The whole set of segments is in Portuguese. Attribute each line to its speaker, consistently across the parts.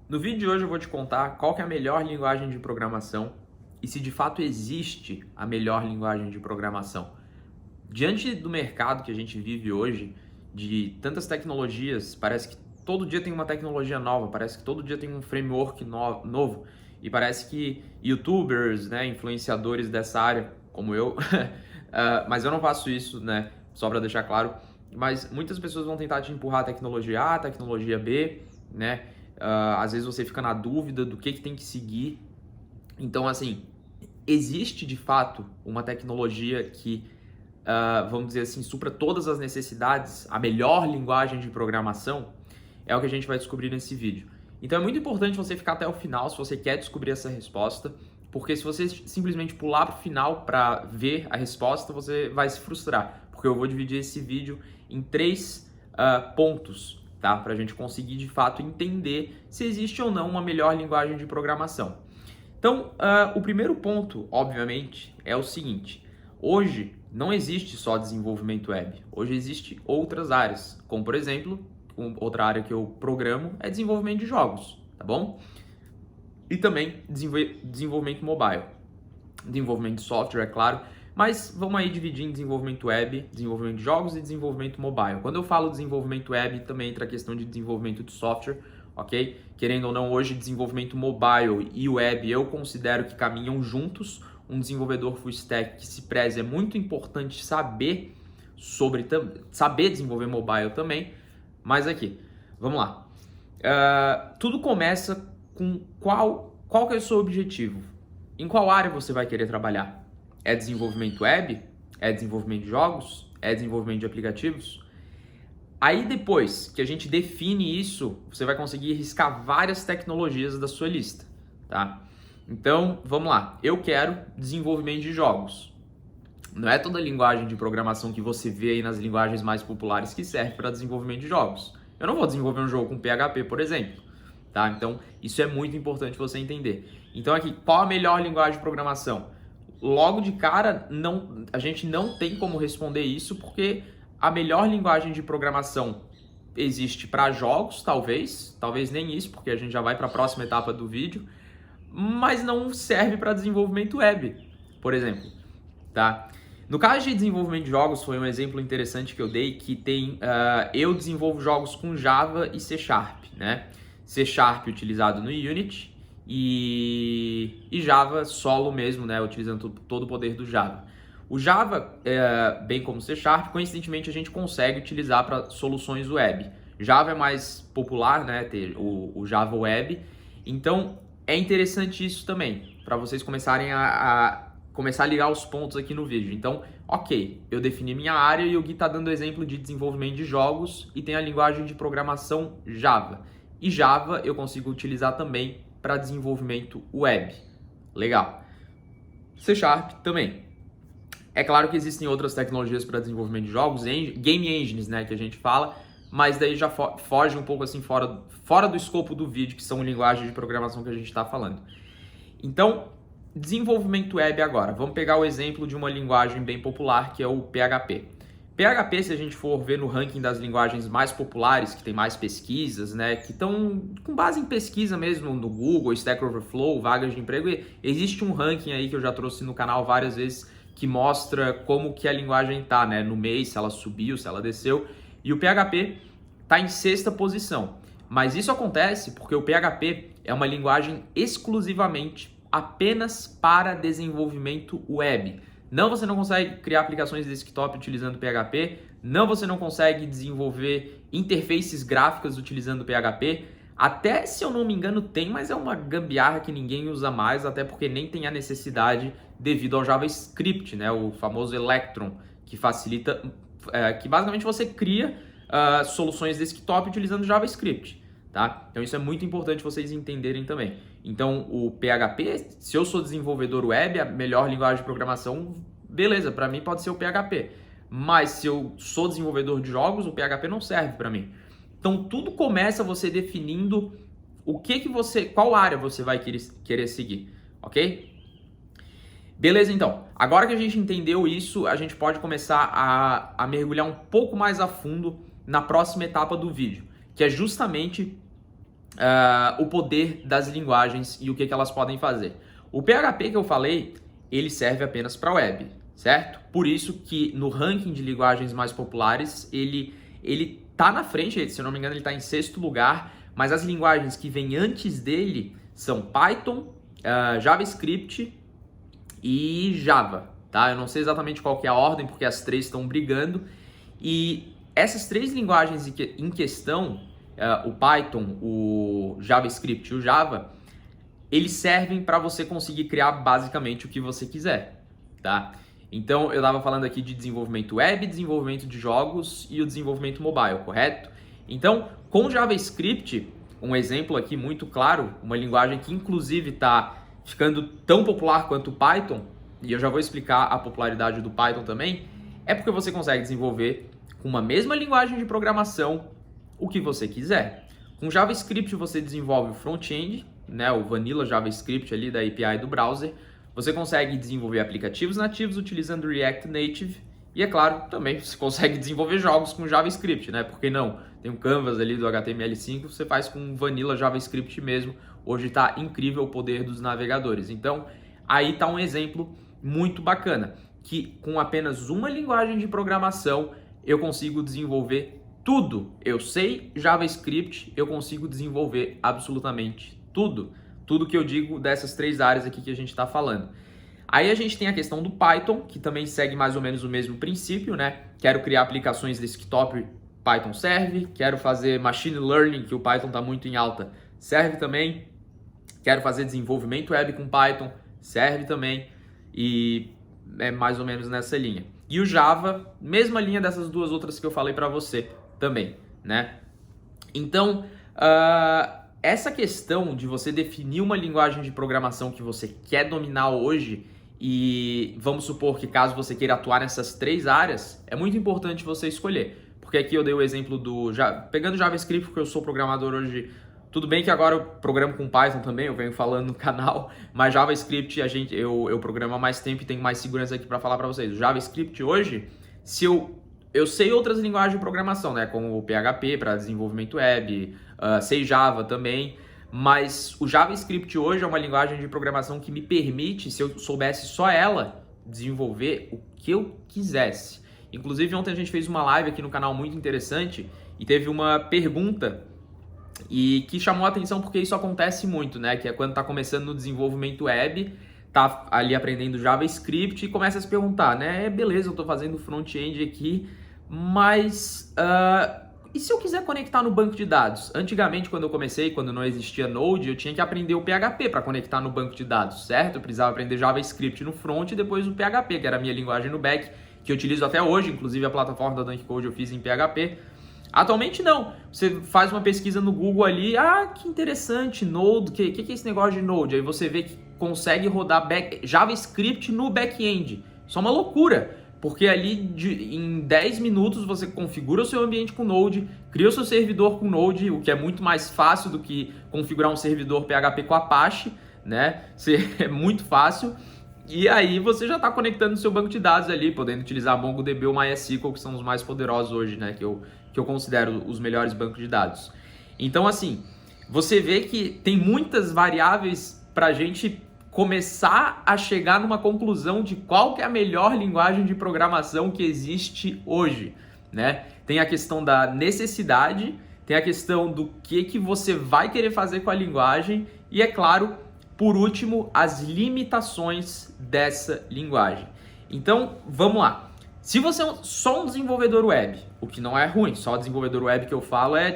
Speaker 1: No vídeo de hoje eu vou te contar qual que é a melhor linguagem de programação e se de fato existe a melhor linguagem de programação. Diante do mercado que a gente vive hoje, de tantas tecnologias, parece que todo dia tem uma tecnologia nova, parece que todo dia tem um framework novo e parece que YouTubers, né, influenciadores dessa área, como eu, mas eu não faço isso, né, só para deixar claro, mas muitas pessoas vão tentar te empurrar a tecnologia A, a tecnologia B, né? Às vezes você fica na dúvida do que tem que seguir. Então, assim, existe de fato uma tecnologia que, vamos dizer assim, supra todas as necessidades, a melhor linguagem de programação? É o que a gente vai descobrir nesse vídeo. Então é muito importante você ficar até o final se você quer descobrir essa resposta, porque se você simplesmente pular para o final para ver a resposta, você vai se frustrar, porque eu vou dividir esse vídeo em três pontos, tá? Para a gente conseguir de fato entender se existe ou não uma melhor linguagem de programação. Então, o primeiro ponto, obviamente, é o seguinte: hoje não existe só desenvolvimento web, hoje existe outras áreas, como por exemplo, outra área que eu programo é desenvolvimento de jogos, tá bom? E também desenvolvimento mobile, desenvolvimento de software, é claro, mas vamos aí dividir em desenvolvimento web, desenvolvimento de jogos e desenvolvimento mobile. Quando eu falo desenvolvimento web, também entra a questão de desenvolvimento de software, ok? Querendo ou não, hoje desenvolvimento mobile e web eu considero que caminham juntos. Um desenvolvedor full stack que se preze é muito importante saber saber desenvolver mobile também. Mas aqui, vamos lá. Tudo começa com qual que é o seu objetivo? Em qual área você vai querer trabalhar? É desenvolvimento web? É desenvolvimento de jogos? É desenvolvimento de aplicativos? Aí depois que a gente define isso, você vai conseguir riscar várias tecnologias da sua lista, tá? Então, vamos lá. Eu quero desenvolvimento de jogos. Não é toda linguagem de programação que você vê aí nas linguagens mais populares que serve para desenvolvimento de jogos. Eu não vou desenvolver um jogo com PHP, por exemplo, tá? Então, isso é muito importante você entender. Então, aqui, qual a melhor linguagem de programação? Logo de cara, a gente não tem como responder isso, porque a melhor linguagem de programação existe para jogos, talvez nem isso, porque a gente já vai para a próxima etapa do vídeo, mas não serve para desenvolvimento web, por exemplo, tá? No caso de desenvolvimento de jogos, foi um exemplo interessante que eu dei, que tem, eu desenvolvo jogos com Java e C Sharp, né? C Sharp utilizado no Unity e Java solo mesmo, né? Utilizando todo o poder do Java. O Java, bem como C Sharp, coincidentemente a gente consegue utilizar para soluções web. Java é mais popular, né? Ter o Java Web. Então é interessante isso também, para vocês começarem começar a ligar os pontos aqui no vídeo. Então, ok, eu defini minha área e o Gui está dando exemplo de desenvolvimento de jogos e tem a linguagem de programação Java. E Java eu consigo utilizar também para desenvolvimento web. Legal. C Sharp também. É claro que existem outras tecnologias para desenvolvimento de jogos, game engines, né, que a gente fala, mas daí já foge um pouco assim fora do escopo do vídeo, que são linguagens de programação que a gente está falando. Então, desenvolvimento web agora. Vamos pegar o exemplo de uma linguagem bem popular, que é o PHP. PHP, se a gente for ver no ranking das linguagens mais populares, que tem mais pesquisas, né, que estão com base em pesquisa mesmo no Google, Stack Overflow, vagas de emprego, existe um ranking aí que eu já trouxe no canal várias vezes, que mostra como que a linguagem está, né, no mês, se ela subiu, se ela desceu, e o PHP está em 6ª posição. Mas isso acontece porque o PHP é uma linguagem exclusivamente apenas para desenvolvimento web. Não, você não consegue criar aplicações de desktop utilizando PHP, não, você não consegue desenvolver interfaces gráficas utilizando PHP. Até, se eu não me engano, tem, mas é uma gambiarra que ninguém usa mais, até porque nem tem a necessidade devido ao JavaScript, né? O famoso Electron, que facilita, que basicamente você cria soluções desktop utilizando JavaScript, tá? Então isso é muito importante vocês entenderem também. Então o PHP, se eu sou desenvolvedor web, a melhor linguagem de programação, beleza, para mim pode ser o PHP. Mas se eu sou desenvolvedor de jogos, o PHP não serve para mim. Então tudo começa você definindo qual área você vai querer seguir, ok? Beleza, então. Agora que a gente entendeu isso, a gente pode começar a mergulhar um pouco mais a fundo na próxima etapa do vídeo, que é justamente o poder das linguagens e o que elas podem fazer. O PHP que eu falei, ele serve apenas para web, certo? Por isso que no ranking de linguagens mais populares, ele tá na frente, se eu não me engano, ele está em 6º lugar, mas as linguagens que vêm antes dele são Python, JavaScript e Java, tá? Eu não sei exatamente qual que é a ordem, porque as três estão brigando, e essas três linguagens em questão, o Python, o JavaScript e o Java, eles servem para você conseguir criar basicamente o que você quiser, tá? Então, eu estava falando aqui de desenvolvimento web, desenvolvimento de jogos e o desenvolvimento mobile, correto? Então, com JavaScript, um exemplo aqui muito claro, uma linguagem que inclusive está ficando tão popular quanto o Python, e eu já vou explicar a popularidade do Python também, é porque você consegue desenvolver com uma mesma linguagem de programação o que você quiser. Com JavaScript você desenvolve o front-end, né, o vanilla JavaScript ali da API do browser. Você consegue desenvolver aplicativos nativos utilizando React Native e, é claro, também você consegue desenvolver jogos com JavaScript, né? Por que não? Tem um canvas ali do HTML5, você faz com vanilla JavaScript mesmo. Hoje está incrível o poder dos navegadores. Então, aí está um exemplo muito bacana, que com apenas uma linguagem de programação eu consigo desenvolver tudo. Eu sei JavaScript, eu consigo desenvolver absolutamente tudo. Tudo que eu digo dessas três áreas aqui que a gente está falando. Aí a gente tem a questão do Python, que também segue mais ou menos o mesmo princípio, né? Quero criar aplicações desktop, Python serve. Quero fazer machine learning, que o Python está muito em alta, serve também. Quero fazer desenvolvimento web com Python, serve também. E é mais ou menos nessa linha. E o Java, mesma linha dessas duas outras que eu falei para você também, né? Então, essa questão de você definir uma linguagem de programação que você quer dominar hoje e vamos supor que caso você queira atuar nessas três áreas, é muito importante você escolher. Porque aqui eu dei o exemplo pegando JavaScript, porque eu sou programador hoje. Tudo bem que agora eu programo com Python também, eu venho falando no canal, mas JavaScript eu programo há mais tempo e tenho mais segurança aqui para falar para vocês. O JavaScript hoje, se eu sei outras linguagens de programação, né, como o PHP para desenvolvimento web, sei Java também, mas o JavaScript hoje é uma linguagem de programação que me permite, se eu soubesse só ela, desenvolver o que eu quisesse. Inclusive ontem a gente fez uma live aqui no canal muito interessante e teve uma pergunta e que chamou a atenção porque isso acontece muito, né? Que é quando tá começando no desenvolvimento web, tá ali aprendendo JavaScript e começa a se perguntar, né? Beleza, eu tô fazendo front-end aqui, mas e se eu quiser conectar no banco de dados? Antigamente, quando eu comecei, quando não existia Node, eu tinha que aprender o PHP para conectar no banco de dados, certo? Eu precisava aprender JavaScript no front e depois o PHP, que era a minha linguagem no back, que eu utilizo até hoje, inclusive a plataforma da Dunk Code eu fiz em PHP. Atualmente não, você faz uma pesquisa no Google ali, que interessante, Node, que é esse negócio de Node? Aí você vê que consegue rodar JavaScript no back-end, isso é uma loucura, porque ali em 10 minutos você configura o seu ambiente com Node, cria o seu servidor com Node, o que é muito mais fácil do que configurar um servidor PHP com Apache, né? É muito fácil. E aí você já está conectando o seu banco de dados ali, podendo utilizar MongoDB ou MySQL, que são os mais poderosos hoje, né? Que eu considero os melhores bancos de dados. Então, assim, você vê que tem muitas variáveis para a gente começar a chegar numa conclusão de qual que é a melhor linguagem de programação que existe hoje, né? Tem a questão da necessidade, tem a questão do que você vai querer fazer com a linguagem e, é claro, por último, as limitações dessa linguagem. Então, vamos lá. Se você é só um desenvolvedor web, o que não é ruim, só desenvolvedor web que eu falo é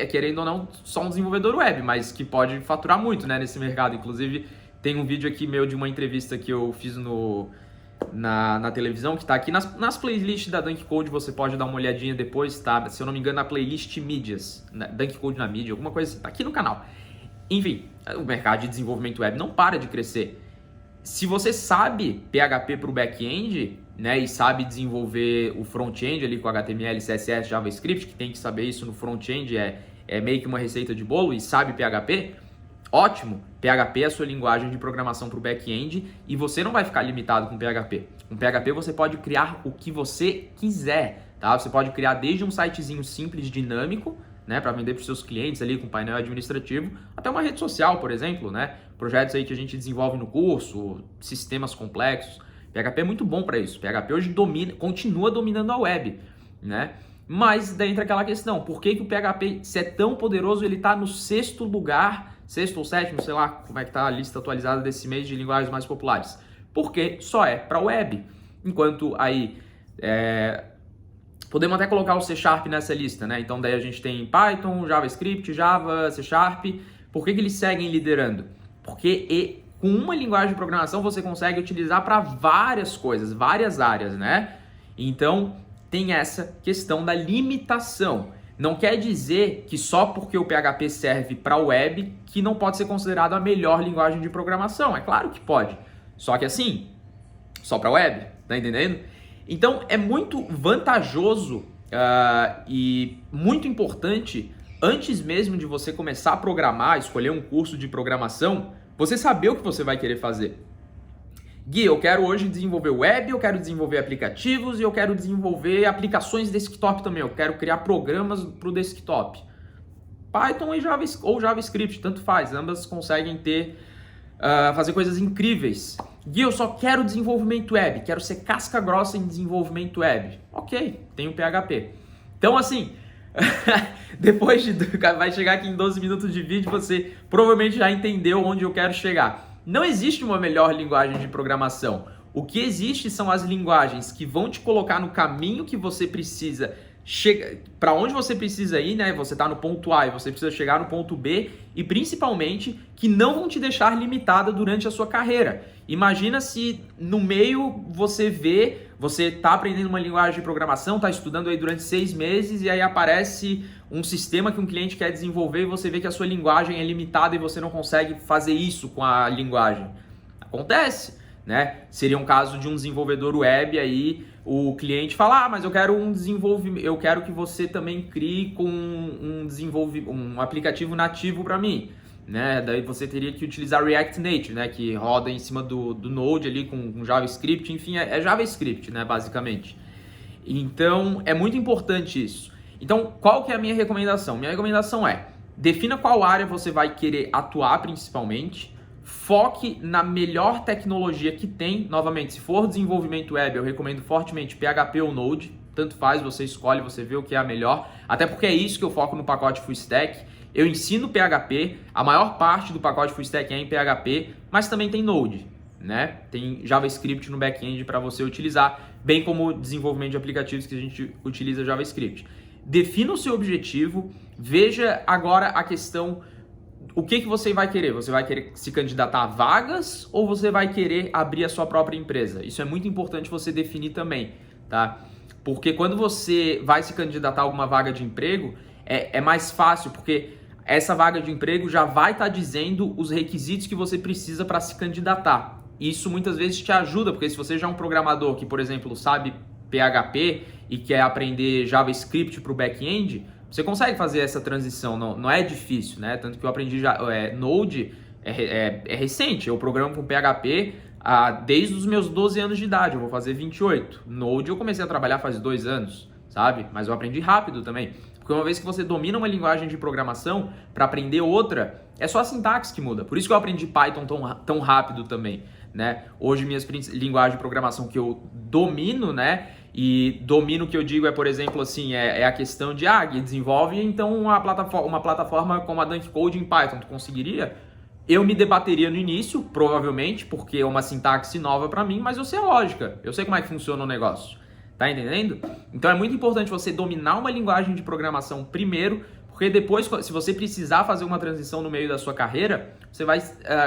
Speaker 1: querendo ou não, só um desenvolvedor web, mas que pode faturar muito, né, nesse mercado. Inclusive, tem um vídeo aqui meu de uma entrevista que eu fiz na televisão, que está aqui nas playlists da Dunk Code, você pode dar uma olhadinha depois, tá? Se eu não me engano, na playlist mídias, Dunk Code na mídia, alguma coisa assim, tá aqui no canal. Enfim, o mercado de desenvolvimento web não para de crescer. Se você sabe PHP para o back-end, né, e sabe desenvolver o front-end ali com HTML, CSS, JavaScript, que tem que saber isso no front-end, é meio que uma receita de bolo, e sabe PHP, ótimo, PHP é a sua linguagem de programação para o back-end e você não vai ficar limitado com PHP. Com PHP você pode criar o que você quiser, tá? Você pode criar desde um sitezinho simples, dinâmico, né, para vender para os seus clientes ali com painel administrativo, até uma rede social, por exemplo, né, projetos aí que a gente desenvolve no curso, sistemas complexos. PHP é muito bom para isso. PHP hoje continua dominando a web, né? Mas daí entra aquela questão, por que o PHP, se é tão poderoso, ele está no 6º lugar, 6º ou 7º, sei lá como é que tá a lista atualizada desse mês de linguagens mais populares? Porque só é para web. Enquanto aí, podemos até colocar o C# nessa lista, né? Então daí a gente tem Python, JavaScript, Java, C#. Por que eles seguem liderando? Porque com uma linguagem de programação você consegue utilizar para várias coisas, várias áreas, né? Então tem essa questão da limitação. Não quer dizer que só porque o PHP serve para web que não pode ser considerado a melhor linguagem de programação. É claro que pode. Só que assim, só para web, tá entendendo? Então é muito vantajoso e muito importante, antes mesmo de você começar a programar, escolher um curso de programação, você saber o que você vai querer fazer. Gui, eu quero hoje desenvolver web, eu quero desenvolver aplicativos e eu quero desenvolver aplicações desktop também. Eu quero criar programas para o desktop. Python ou JavaScript, tanto faz. Ambas conseguem fazer coisas incríveis. Gui, eu só quero desenvolvimento web. Quero ser casca grossa em desenvolvimento web. Ok, tenho PHP. Então, assim, vai chegar aqui em 12 minutos de vídeo, você provavelmente já entendeu onde eu quero chegar. Não existe uma melhor linguagem de programação. O que existe são as linguagens que vão te colocar no caminho que você precisa, para onde você precisa ir, né? Você está no ponto A e você precisa chegar no ponto B, e principalmente que não vão te deixar limitada durante a sua carreira. Imagina se no meio você está aprendendo uma linguagem de programação, está estudando aí durante 6 meses e aí aparece um sistema que um cliente quer desenvolver e você vê que a sua linguagem é limitada e você não consegue fazer isso com a linguagem. Acontece, né? Seria um caso de um desenvolvedor web, aí o cliente fala, mas eu quero eu quero que você também crie com um aplicativo nativo para mim. Né? Daí você teria que utilizar React Native, né? Que roda em cima do Node ali com JavaScript, enfim, é JavaScript, né? Basicamente. Então, é muito importante isso. Então, qual que é a minha recomendação? Minha recomendação é, defina qual área você vai querer atuar principalmente, foque na melhor tecnologia que tem. Novamente, se for desenvolvimento web, eu recomendo fortemente PHP ou Node, tanto faz, você escolhe, você vê o que é a melhor, até porque é isso que eu foco no pacote Full Stack. Eu ensino PHP, a maior parte do pacote Full Stack é em PHP, mas também tem Node, né? Tem JavaScript no back-end para você utilizar, bem como desenvolvimento de aplicativos que a gente utiliza JavaScript. Defina o seu objetivo, veja agora a questão, o que você vai querer? Você vai querer se candidatar a vagas ou você vai querer abrir a sua própria empresa? Isso é muito importante você definir também, tá? Porque quando você vai se candidatar a alguma vaga de emprego, é mais fácil, porque essa vaga de emprego já vai estar dizendo os requisitos que você precisa para se candidatar. Isso muitas vezes te ajuda, porque se você já é um programador que, por exemplo, sabe PHP e quer aprender JavaScript para o back-end, você consegue fazer essa transição, não é difícil, né? Tanto que eu aprendi Node, é recente, eu programo com PHP desde os meus 12 anos de idade, eu vou fazer 28. Node eu comecei a trabalhar faz 2 anos, sabe? Mas eu aprendi rápido também. Porque uma vez que você domina uma linguagem de programação, para aprender outra, é só a sintaxe que muda. Por isso que eu aprendi Python tão rápido também, né? Hoje, minhas linguagens de programação que eu domino, né? E domino, que eu digo, por exemplo, assim, é a questão de, desenvolve então uma plataforma como a Dunk Code em Python. Tu conseguiria? Eu me debateria no início, provavelmente, porque é uma sintaxe nova para mim, mas eu sei a lógica, eu sei como é que funciona o negócio. Tá entendendo? Então é muito importante você dominar uma linguagem de programação primeiro, porque depois, se você precisar fazer uma transição no meio da sua carreira, você vai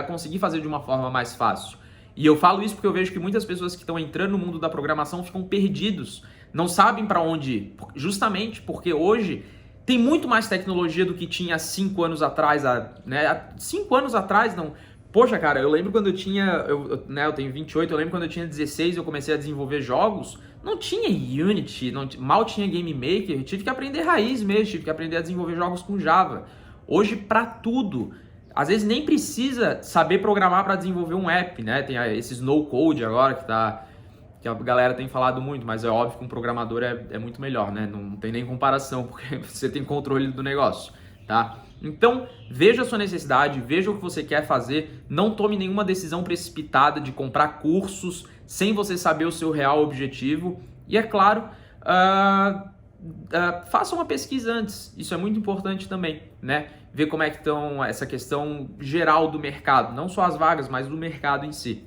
Speaker 1: conseguir fazer de uma forma mais fácil. E eu falo isso porque eu vejo que muitas pessoas que estão entrando no mundo da programação ficam perdidos, não sabem para onde ir, justamente porque hoje tem muito mais tecnologia do que tinha 5 anos atrás, né? 5 anos atrás, não... Poxa, cara, eu lembro quando eu tinha... Eu tenho 28, eu lembro quando eu tinha 16 eu comecei a desenvolver jogos. Não tinha Unity, mal tinha Game Maker, eu tive que aprender raiz mesmo, tive que aprender a desenvolver jogos com Java. Hoje, para tudo, às vezes nem precisa saber programar para desenvolver um app, né? Tem esses no-code agora que tá que a galera tem falado muito, mas é óbvio que um programador é muito melhor, né? Não tem nem comparação, porque você tem controle do negócio, tá? Então, veja a sua necessidade, veja o que você quer fazer, não tome nenhuma decisão precipitada de comprar cursos sem você saber o seu real objetivo. E é claro, faça uma pesquisa antes, isso é muito importante também, né? Ver como é que estão essa questão geral do mercado, não só as vagas, mas do mercado em si,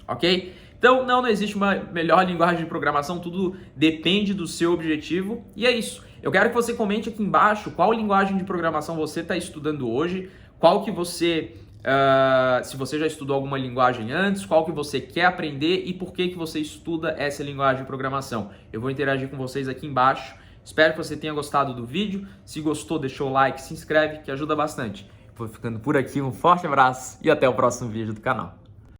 Speaker 1: ok? Então, não existe uma melhor linguagem de programação, tudo depende do seu objetivo e é isso. Eu quero que você comente aqui embaixo qual linguagem de programação você está estudando hoje, qual que você, se você já estudou alguma linguagem antes, qual que você quer aprender e por que você estuda essa linguagem de programação. Eu vou interagir com vocês aqui embaixo. Espero que você tenha gostado do vídeo. Se gostou, deixa o like, se inscreve, que ajuda bastante. Vou ficando por aqui, um forte abraço e até o próximo vídeo do canal.